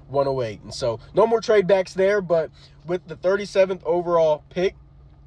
108. And so no more trade backs there, but with the 37th overall pick,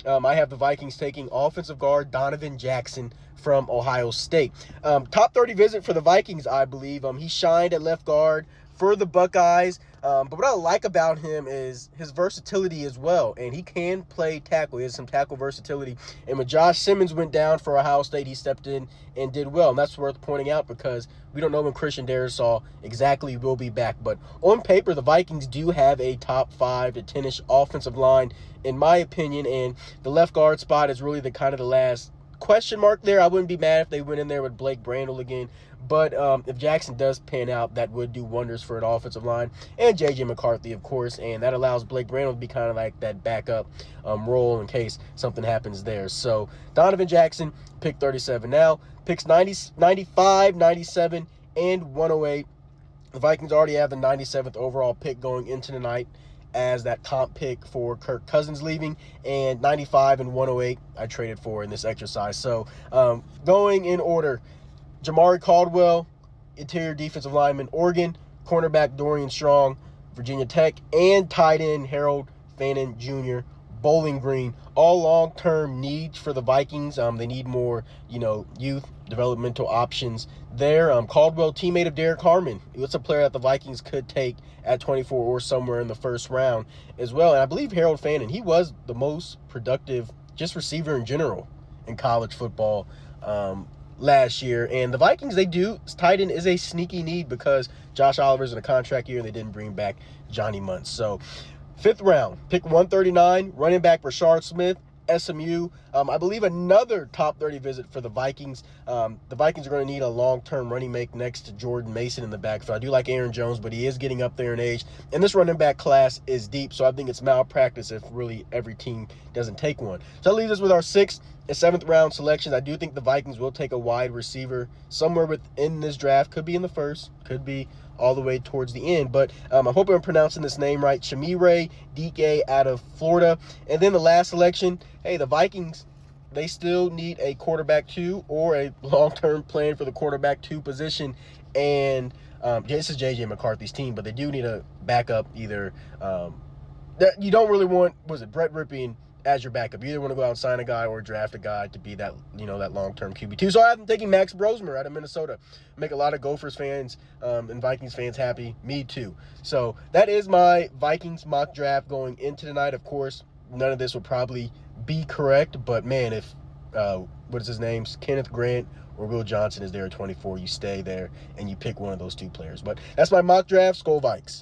I have the Vikings taking offensive guard Donovan Jackson from Ohio State. Top 30 visit for the Vikings, I believe. He shined at left guard for the Buckeyes. But what I like about him is his versatility as well. And he can play tackle. He has some tackle versatility. And when Josh Simmons went down for Ohio State, he stepped in and did well. And that's worth pointing out because we don't know when Christian Darrisaw exactly will be back. But on paper, the Vikings do have a top 5 to 10-ish offensive line, in my opinion. And the left guard spot is really the kind of the last question mark there. I wouldn't be mad if they went in there with Blake Brandel again. But if Jackson does pan out, that would do wonders for an offensive line. And J.J. McCarthy, of course. And that allows Blake Brandel to be kind of like that backup role in case something happens there. So Donovan Jackson, pick 37. Now, picks 90, 95, 97, and 108. The Vikings already have the 97th overall pick going into the night as that comp pick for Kirk Cousins leaving, and 95 and 108 I traded for in this exercise. So going in order, Jamari Caldwell, interior defensive lineman, Oregon, cornerback Dorian Strong, Virginia Tech, and tight end Harold Fannin Jr., Bowling Green, all long-term needs for the Vikings. They need more, youth developmental options there. Caldwell, teammate of Derek Harmon. It's a player that the Vikings could take at 24 or somewhere in the first round as well. And I believe Harold Fannin, he was the most productive just receiver in general in college football last year. And the Vikings, tight end is a sneaky need because Josh Oliver's in a contract year and they didn't bring back Johnny Muntz. So 5th round, pick 139, running back Rashard Smith, SMU. I believe another top 30 visit for the Vikings. The Vikings are going to need a long-term running mate next to Jordan Mason in the backfield. I do like Aaron Jones, but he is getting up there in age. And this running back class is deep, so I think it's malpractice if really every team doesn't take one. So that leaves us with our 6th and 7th round selections. I do think the Vikings will take a wide receiver somewhere within this draft. Could be in the first, could be all the way towards the end. But I hope I'm pronouncing this name right. Chimere Dike out of Florida. And then the last selection, hey, the Vikings, they still need a quarterback 2 or a long-term plan for the quarterback 2 position. And this is J.J. McCarthy's team, but they do need a backup either. You don't really want, Brett Ripien as your backup. You either want to go out and sign a guy or draft a guy to be that, that long-term QB2. So I'm taking Max Brosmer out of Minnesota. Make a lot of Gophers fans and Vikings fans happy. Me too. So that is my Vikings mock draft going into tonight. Of course, none of this will probably be correct, but man, if what is his name? Kenneth Grant or Will Johnson is there at 24, you stay there and you pick one of those 2 players. But that's my mock draft. Skol Vikes.